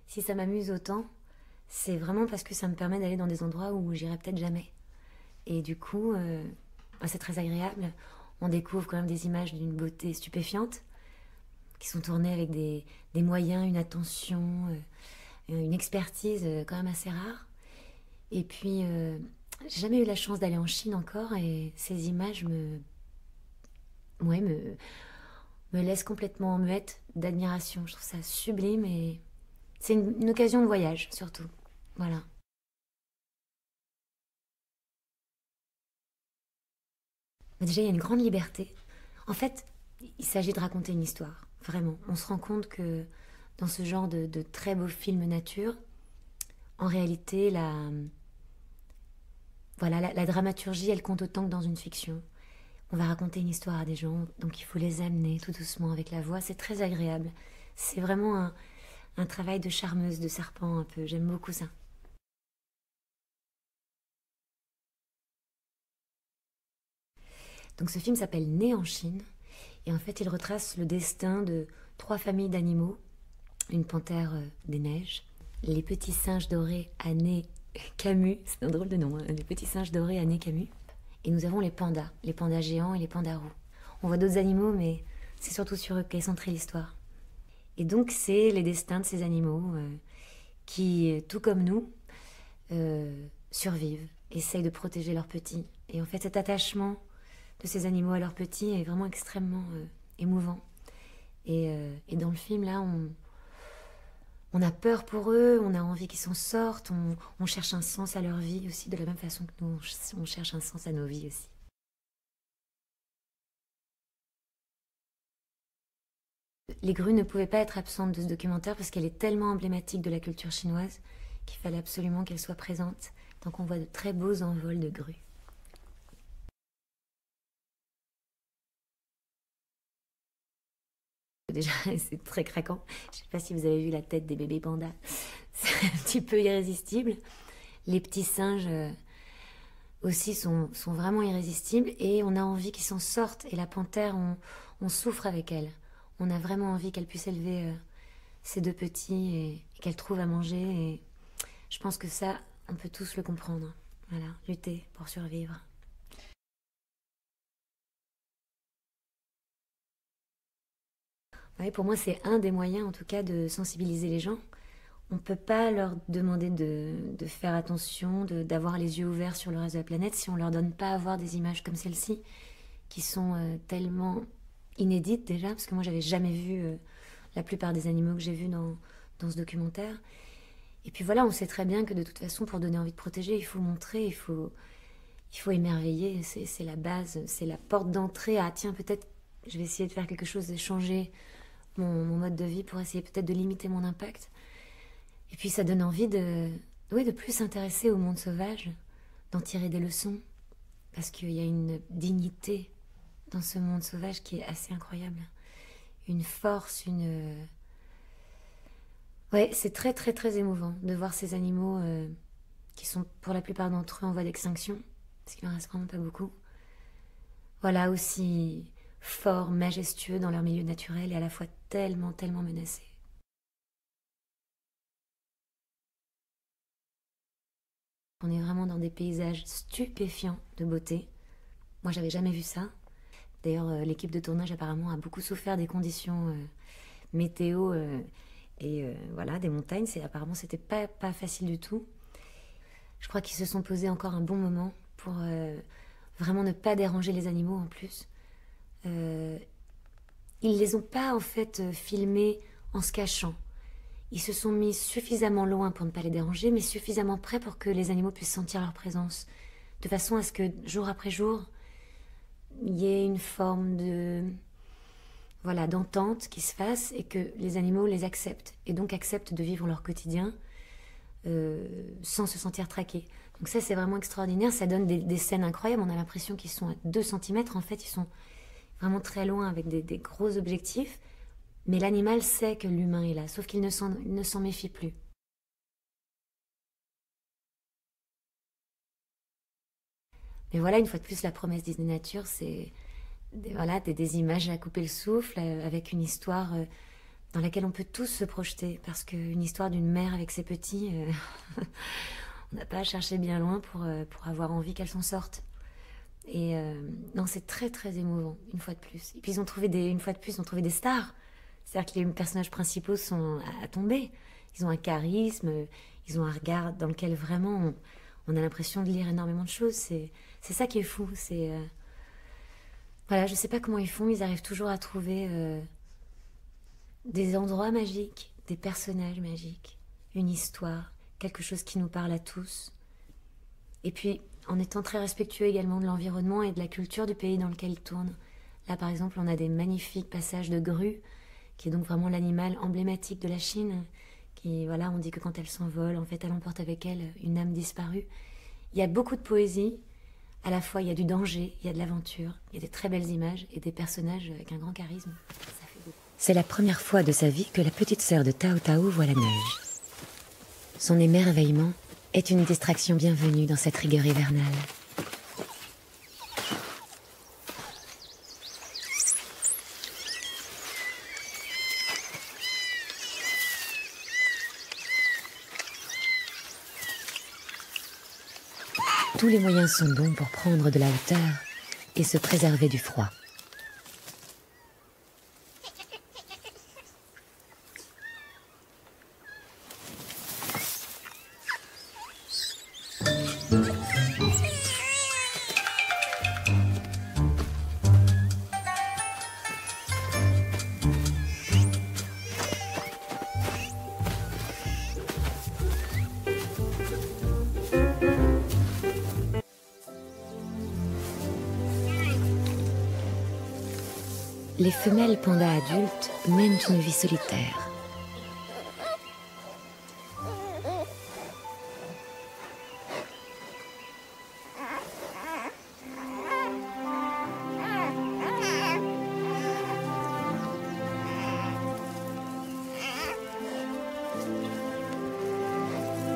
Si ça m'amuse autant, c'est vraiment parce que ça me permet d'aller dans des endroits où j'irais peut-être jamais. Et du coup, c'est très agréable. On découvre quand même des images d'une beauté stupéfiante, qui sont tournées avec des moyens, une attention, une expertise quand même assez rare. Et puis, j'ai jamais eu la chance d'aller en Chine encore, et ces images ouais, me laissent complètement muette d'admiration. Je trouve ça sublime, et c'est une occasion de voyage, surtout. Voilà. Mais déjà, il y a une grande liberté. En fait, il s'agit de raconter une histoire, vraiment. On se rend compte que dans ce genre de très beaux films nature, en réalité, la dramaturgie, elle compte autant que dans une fiction. On va raconter une histoire à des gens, donc il faut les amener tout doucement avec la voix. C'est très agréable. C'est vraiment un travail de charmeuse, de serpent un peu. J'aime beaucoup ça. Donc ce film s'appelle Né en Chine, et en fait il retrace le destin de trois familles d'animaux. Une panthère des neiges, les petits singes dorés à nez Camus, c'est un drôle de nom, hein, les petits singes dorés à nez Camus. Et nous avons les pandas géants et les pandas roux. On voit d'autres animaux, mais c'est surtout sur eux qu'est centrée l'histoire. Et donc c'est les destins de ces animaux qui, tout comme nous, survivent, essayent de protéger leurs petits. Et en fait cet attachement de ces animaux à leurs petits est vraiment extrêmement émouvant. Et dans le film, là, on a peur pour eux, on a envie qu'ils s'en sortent, on cherche un sens à leur vie aussi, de la même façon que nous, on cherche un sens à nos vies aussi. Les grues ne pouvaient pas être absentes de ce documentaire parce qu'elle est tellement emblématique de la culture chinoise qu'il fallait absolument qu'elle soit présente. Donc on voit de très beaux envols de grues. Déjà, c'est très craquant. Je ne sais pas si vous avez vu la tête des bébés pandas. C'est un petit peu irrésistible. Les petits singes aussi sont vraiment irrésistibles, et on a envie qu'ils s'en sortent. Et la panthère, on souffre avec elle. On a vraiment envie qu'elle puisse élever ses deux petits, et qu'elle trouve à manger. Et je pense que ça, on peut tous le comprendre. Voilà, lutter pour survivre. Ouais, pour moi, c'est un des moyens, en tout cas, de sensibiliser les gens. On ne peut pas leur demander de faire attention, d'avoir les yeux ouverts sur le reste de la planète si on ne leur donne pas à voir des images comme celle-ci, qui sont tellement inédites déjà, parce que moi j'avais jamais vu la plupart des animaux que j'ai vus dans ce documentaire. Et puis voilà, on sait très bien que de toute façon, pour donner envie de protéger, il faut montrer, il faut émerveiller, c'est la base, c'est la porte d'entrée à, tiens, peut-être je vais essayer de faire quelque chose, de changer mon mode de vie pour essayer peut-être de limiter mon impact. Et puis ça donne envie oui, de plus s'intéresser au monde sauvage, d'en tirer des leçons, parce qu'il y a une dignité dans ce monde sauvage qui est assez incroyable. Une force, Ouais, c'est très très très émouvant de voir ces animaux qui sont pour la plupart d'entre eux en voie d'extinction, parce qu'il en reste vraiment pas beaucoup. Voilà, aussi forts, majestueux dans leur milieu naturel, et à la fois tellement, tellement menacés. On est vraiment dans des paysages stupéfiants de beauté. Moi, j'avais jamais vu ça. D'ailleurs, l'équipe de tournage apparemment a beaucoup souffert des conditions météo voilà, des montagnes. Apparemment, c'était pas facile du tout. Je crois qu'ils se sont posés encore un bon moment pour vraiment ne pas déranger les animaux en plus. Ils les ont pas en fait filmés en se cachant. Ils se sont mis suffisamment loin pour ne pas les déranger, mais suffisamment près pour que les animaux puissent sentir leur présence, de façon à ce que jour après jour, il y ait une forme d'entente qui se fasse, et que les animaux les acceptent, et donc acceptent de vivre leur quotidien sans se sentir traqués. Donc ça, c'est vraiment extraordinaire. Ça donne des scènes incroyables. On a l'impression qu'ils sont à 2 centimètres. En fait, ils sont vraiment très loin avec des gros objectifs. Mais l'animal sait que l'humain est là, sauf qu'il ne s'en méfie plus. Mais voilà, une fois de plus, la promesse Disney Nature, c'est des images à couper le souffle, avec une histoire dans laquelle on peut tous se projeter, parce qu'une histoire d'une mère avec ses petits, on n'a pas à chercher bien loin pour avoir envie qu'elle s'en sorte. Et non, c'est très très émouvant, une fois de plus. Et puis ils ont trouvé une fois de plus, ils ont trouvé des stars. C'est-à-dire que les personnages principaux sont à tomber. Ils ont un charisme, ils ont un regard dans lequel vraiment on a l'impression de lire énormément de choses. C'est ça qui est fou. Voilà, je sais pas comment ils font, ils arrivent toujours à trouver des endroits magiques, des personnages magiques, une histoire, quelque chose qui nous parle à tous. Et puis, en étant très respectueux également de l'environnement et de la culture du pays dans lequel ils tournent. Là, par exemple, on a des magnifiques passages de grues, qui est donc vraiment l'animal emblématique de la Chine, qui, voilà, on dit que quand elle s'envole, en fait, elle emporte avec elle une âme disparue. Il y a beaucoup de poésie, à la fois il y a du danger, il y a de l'aventure, il y a des très belles images et des personnages avec un grand charisme. Ça fait beaucoup. C'est la première fois de sa vie que la petite sœur de Tao Tao voit la neige. Son émerveillement est une distraction bienvenue dans cette rigueur hivernale. Tous les moyens sont bons pour prendre de la hauteur et se préserver du froid. Les femelles pandas adultes mènent une vie solitaire.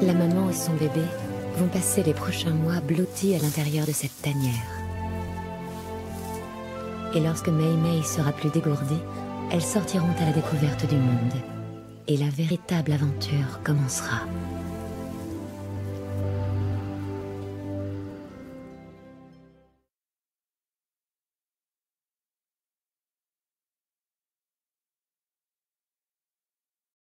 La maman et son bébé vont passer les prochains mois blottis à l'intérieur de cette tanière. Et lorsque Mei Mei sera plus dégourdie, elles sortiront à la découverte du monde. Et la véritable aventure commencera.